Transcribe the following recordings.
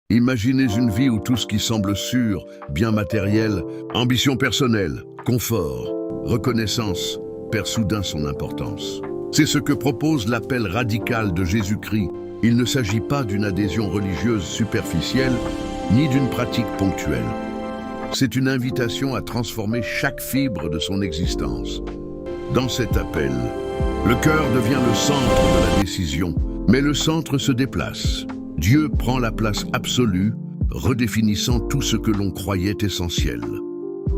Imaginez une vie où tout ce qui semble sûr, bien matériel, ambition personnelle, confort, reconnaissance, perd soudain son importance. C'est ce que propose l'appel radical de Jésus-Christ. Il ne s'agit pas d'une adhésion religieuse superficielle, ni d'une pratique ponctuelle. C'est une invitation à transformer chaque fibre de son existence. Dans cet appel, le cœur devient le centre de la décision, mais le centre se déplace. Dieu prend la place absolue, redéfinissant tout ce que l'on croyait essentiel.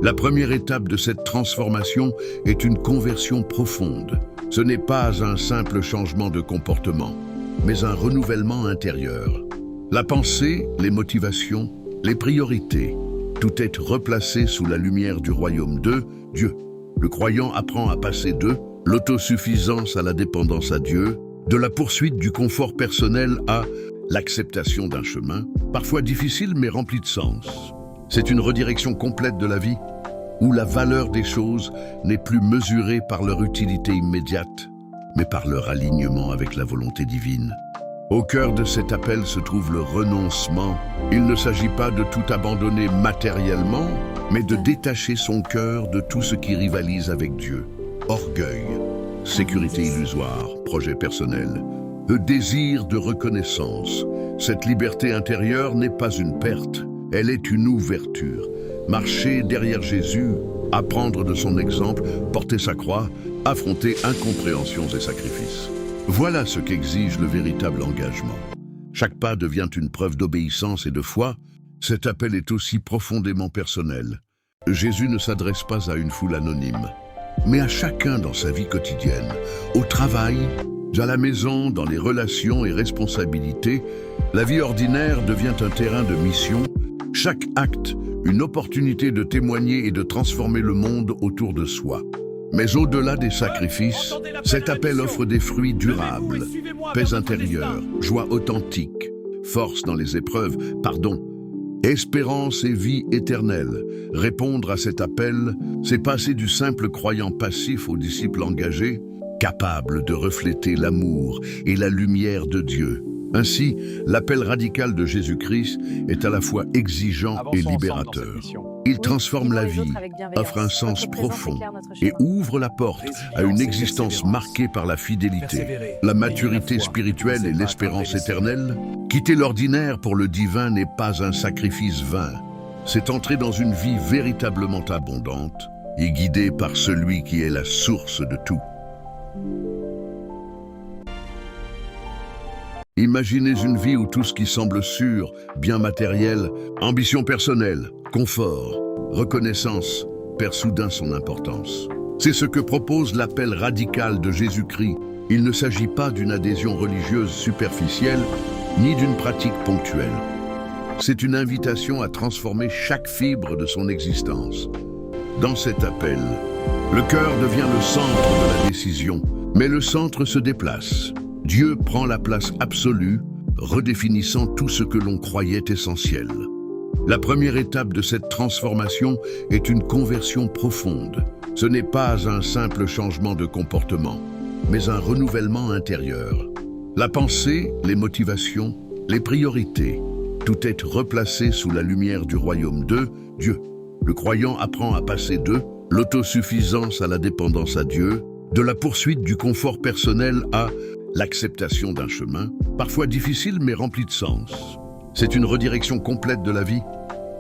La première étape de cette transformation est une conversion profonde. Ce n'est pas un simple changement de comportement, mais un renouvellement intérieur. La pensée, les motivations, les priorités, tout est replacé sous la lumière du royaume de Dieu. Le croyant apprend à passer de l'autosuffisance à la dépendance à Dieu, de la poursuite du confort personnel à l'acceptation d'un chemin, parfois difficile mais rempli de sens. C'est une redirection complète de la vie, où la valeur des choses n'est plus mesurée par leur utilité immédiate, mais par leur alignement avec la volonté divine. Au cœur de cet appel se trouve le renoncement. Il ne s'agit pas de tout abandonner matériellement, mais de détacher son cœur de tout ce qui rivalise avec Dieu. Orgueil, sécurité illusoire, projet personnel, le désir de reconnaissance. Cette liberté intérieure n'est pas une perte, elle est une ouverture. Marcher derrière Jésus, apprendre de son exemple, porter sa croix, affronter incompréhensions et sacrifices. Voilà ce qu'exige le véritable engagement. Chaque pas devient une preuve d'obéissance et de foi. Cet appel est aussi profondément personnel. Jésus ne s'adresse pas à une foule anonyme, mais à chacun dans sa vie quotidienne, au travail, à la maison, dans les relations et responsabilités. La vie ordinaire devient un terrain de mission, chaque acte une opportunité de témoigner et de transformer le monde autour de soi. Mais au-delà des sacrifices, cet appel offre des fruits durables, paix intérieure, joie authentique, force dans les épreuves, espérance et vie éternelle. Répondre à cet appel, c'est passer du simple croyant passif au disciple engagé, capable de refléter l'amour et la lumière de Dieu. Ainsi, l'appel radical de Jésus-Christ est à la fois exigeant et libérateur. Il transforme la vie, offre un sens profond et ouvre la porte à une existence marquée par la fidélité, la maturité spirituelle et l'espérance éternelle. Quitter l'ordinaire pour le divin n'est pas un sacrifice vain. C'est entrer dans une vie véritablement abondante et guidée par celui qui est la source de tout. Imaginez une vie où tout ce qui semble sûr, bien matériel, ambition personnelle, confort, reconnaissance, perd soudain son importance. C'est ce que propose l'appel radical de Jésus-Christ. Il ne s'agit pas d'une adhésion religieuse superficielle, ni d'une pratique ponctuelle. C'est une invitation à transformer chaque fibre de son existence. Dans cet appel, le cœur devient le centre de la décision, mais le centre se déplace. Dieu prend la place absolue, redéfinissant tout ce que l'on croyait essentiel. La première étape de cette transformation est une conversion profonde. Ce n'est pas un simple changement de comportement, mais un renouvellement intérieur. La pensée, les motivations, les priorités, tout est replacé sous la lumière du royaume de Dieu. Le croyant apprend à passer de l'autosuffisance à la dépendance à Dieu, de la poursuite du confort personnel à l'acceptation d'un chemin, parfois difficile mais rempli de sens. C'est une redirection complète de la vie,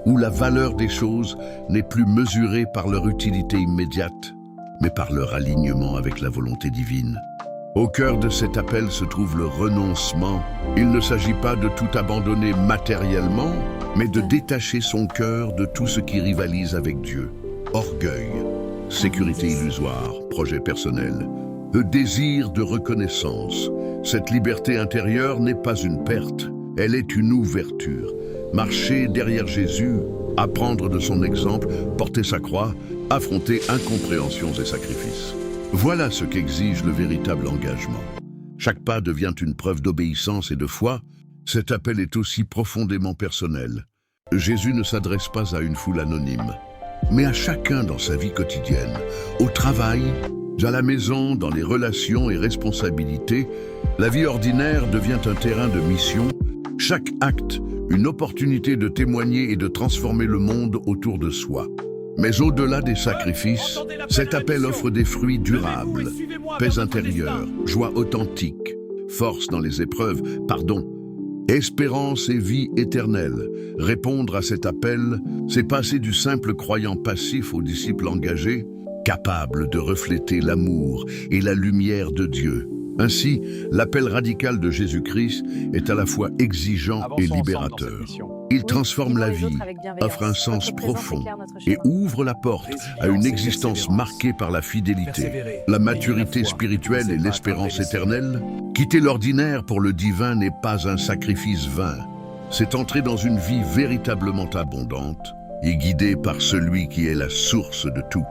où la valeur des choses n'est plus mesurée par leur utilité immédiate, mais par leur alignement avec la volonté divine. Au cœur de cet appel se trouve le renoncement. Il ne s'agit pas de tout abandonner matériellement, mais de détacher son cœur de tout ce qui rivalise avec Dieu. Orgueil, sécurité illusoire, projet personnel, le désir de reconnaissance. Cette liberté intérieure n'est pas une perte, elle est une ouverture. Marcher derrière Jésus, apprendre de son exemple, porter sa croix, affronter incompréhensions et sacrifices. Voilà ce qu'exige le véritable engagement. Chaque pas devient une preuve d'obéissance et de foi. Cet appel est aussi profondément personnel. Jésus ne s'adresse pas à une foule anonyme, mais à chacun dans sa vie quotidienne, au travail, à la maison, dans les relations et responsabilités. La vie ordinaire devient un terrain de mission, chaque acte une opportunité de témoigner et de transformer le monde autour de soi. Mais au-delà des sacrifices, cet appel offre des fruits durables, paix intérieure, joie authentique, force dans les épreuves, espérance et vie éternelle. Répondre à cet appel, c'est passer du simple croyant passif au disciple engagé, capable de refléter l'amour et la lumière de Dieu. Ainsi, l'appel radical de Jésus-Christ est à la fois exigeant et libérateur. Il transforme la vie, offre un sens profond et ouvre la porte à une existence marquée par la fidélité, la maturité spirituelle et l'espérance éternelle. Quitter l'ordinaire pour le divin n'est pas un sacrifice vain. C'est entrer dans une vie véritablement abondante et guidée par celui qui est la source de tout.